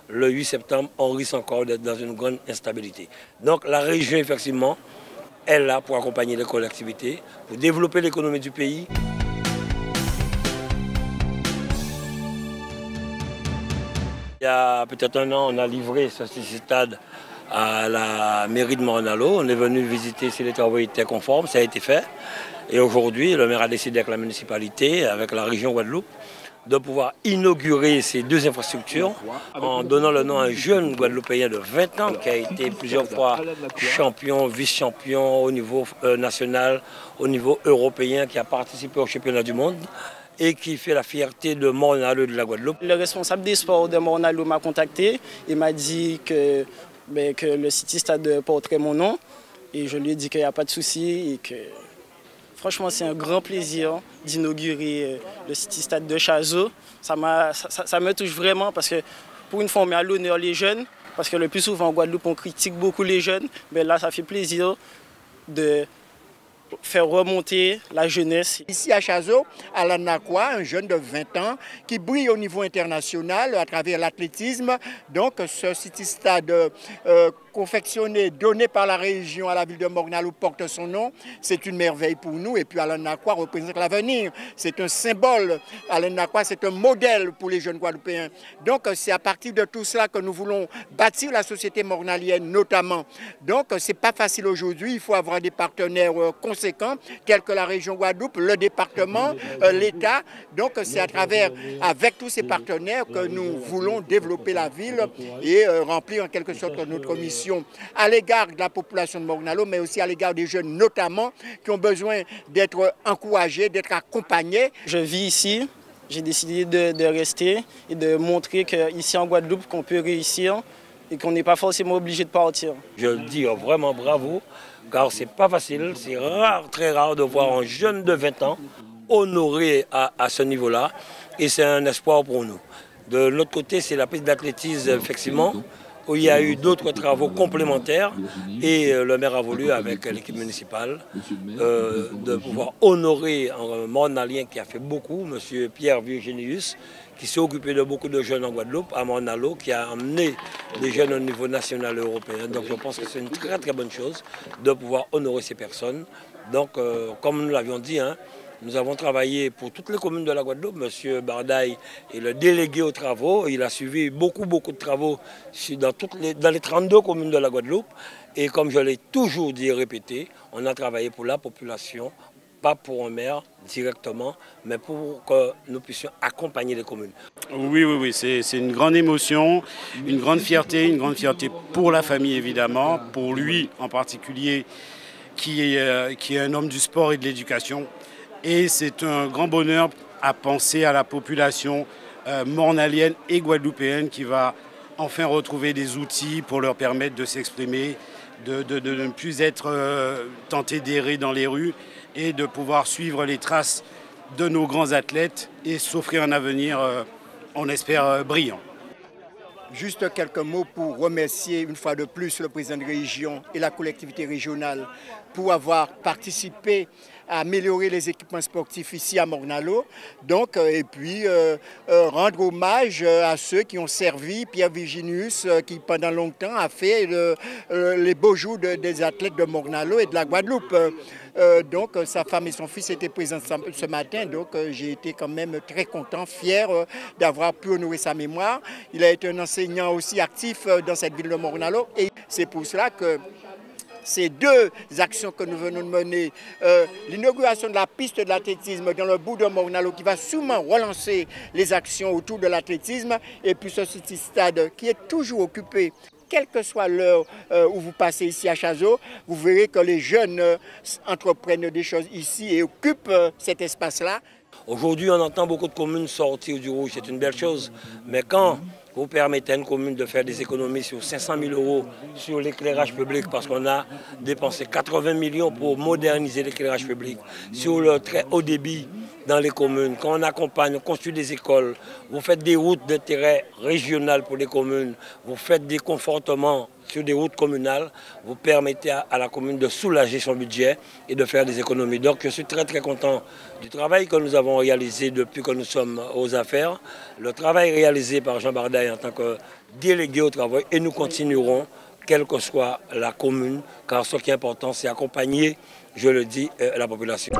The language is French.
le 8 septembre, on risque encore d'être dans une grande instabilité. Donc la région, effectivement, est là pour accompagner les collectivités, pour développer l'économie du pays. Il y a peut-être un an, on a livré ce stade à la mairie de Morne-à-l'Eau. On est venu visiter si les travaux étaient conformes, ça a été fait. Et aujourd'hui, le maire a décidé avec la municipalité, avec la région Guadeloupe, de pouvoir inaugurer ces deux infrastructures en donnant le nom à un jeune Guadeloupéen de 20 ans qui a été plusieurs fois champion, vice-champion au niveau national, au niveau européen, qui a participé au championnat du monde et qui fait la fierté de Morne-à-l'Eau de la Guadeloupe. Le responsable des sports de Morne-à-l'Eau m'a contacté et m'a dit que le City Stade porterait mon nom. Et je lui ai dit qu'il n'y a pas de souci et que franchement c'est un grand plaisir d'inaugurer le City Stade de Chazot. Ça me touche vraiment parce que pour une fois on met à l'honneur les jeunes. Parce que le plus souvent en Guadeloupe on critique beaucoup les jeunes. Mais là ça fait plaisir de faire remonter la jeunesse. Ici à Chazot, Alan Nakwa, un jeune de 20 ans qui brille au niveau international à travers l'athlétisme. Donc ce City Stade confectionné, donné par la région à la ville de Morne-à-l'Eau porte son nom. C'est une merveille pour nous et puis Alan Nakwa représente l'avenir. C'est un symbole. Alan Nakwa, c'est un modèle pour les jeunes Guadeloupéens. Donc c'est à partir de tout cela que nous voulons bâtir la société mornalienne notamment. Donc c'est pas facile aujourd'hui, il faut avoir des partenaires conséquents tels que la région Guadeloupe, le département, l'État. Donc c'est à travers, avec tous ces partenaires que nous voulons développer la ville et remplir en quelque sorte notre mission à l'égard de la population de Morne-à-l'Eau, mais aussi à l'égard des jeunes notamment qui ont besoin d'être encouragés, d'être accompagnés. Je vis ici, j'ai décidé de rester et de montrer qu'ici en Guadeloupe qu'on peut réussir et qu'on n'est pas forcément obligé de partir. Je dis vraiment bravo, car c'est pas facile, c'est rare, très rare de voir un jeune de 20 ans honoré à ce niveau-là et c'est un espoir pour nous. De l'autre côté, c'est la piste d'athlétisme, effectivement, où il y a eu d'autres travaux complémentaires et le maire a voulu, avec l'équipe municipale, de pouvoir honorer un Mornalien qui a fait beaucoup, M. Pierre Virginius, qui s'est occupé de beaucoup de jeunes en Guadeloupe, à Morne-à-l'Eau, qui a amené des jeunes au niveau national et européen. Donc je pense que c'est une très très bonne chose de pouvoir honorer ces personnes. Donc comme nous l'avions dit, nous avons travaillé pour toutes les communes de la Guadeloupe. Monsieur Bardaï est le délégué aux travaux. Il a suivi beaucoup de travaux dans les 32 communes de la Guadeloupe. Et comme je l'ai toujours dit et répété, on a travaillé pour la population, pas pour un maire directement, mais pour que nous puissions accompagner les communes. Oui, c'est une grande émotion, une grande fierté pour la famille évidemment, pour lui en particulier, qui est un homme du sport et de l'éducation. Et c'est un grand bonheur à penser à la population mornalienne et guadeloupéenne qui va enfin retrouver des outils pour leur permettre de s'exprimer, de ne plus être tentés d'errer dans les rues et de pouvoir suivre les traces de nos grands athlètes et s'offrir un avenir, on espère, brillant. Juste quelques mots pour remercier une fois de plus le président de région et la collectivité régionale pour avoir participé à améliorer les équipements sportifs ici à Morne-à-l'Eau. Donc, et puis rendre hommage à ceux qui ont servi, Pierre Virginius qui pendant longtemps a fait les beaux jours des athlètes de Morne-à-l'Eau et de la Guadeloupe. Donc sa femme et son fils étaient présents ce matin, donc j'ai été quand même très content, fier d'avoir pu honorer sa mémoire. Il a été un enseignant aussi actif dans cette ville de Morne-à-l'Eau et c'est pour cela que ces deux actions que nous venons de mener, l'inauguration de la piste de l'athlétisme dans le bout de Morne-à-l'Eau qui va sûrement relancer les actions autour de l'athlétisme et puis ce City Stade qui est toujours occupé. Quelle que soit l'heure où vous passez ici à Chazot, vous verrez que les jeunes entreprennent des choses ici et occupent cet espace-là. Aujourd'hui, on entend beaucoup de communes sortir du rouge, c'est une belle chose. Mais quand vous permettez à une commune de faire des économies sur 500 000 € sur l'éclairage public, parce qu'on a dépensé 80 millions pour moderniser l'éclairage public, sur le très haut débit dans les communes, quand on accompagne, on construit des écoles, vous faites des routes d'intérêt régional pour les communes, vous faites des confortements sur des routes communales, vous permettez à la commune de soulager son budget et de faire des économies. Donc je suis très très content du travail que nous avons réalisé depuis que nous sommes aux affaires, le travail réalisé par Jean Bardaille en tant que délégué au travail, et nous continuerons, quelle que soit la commune, car ce qui est important, c'est accompagner, je le dis, la population.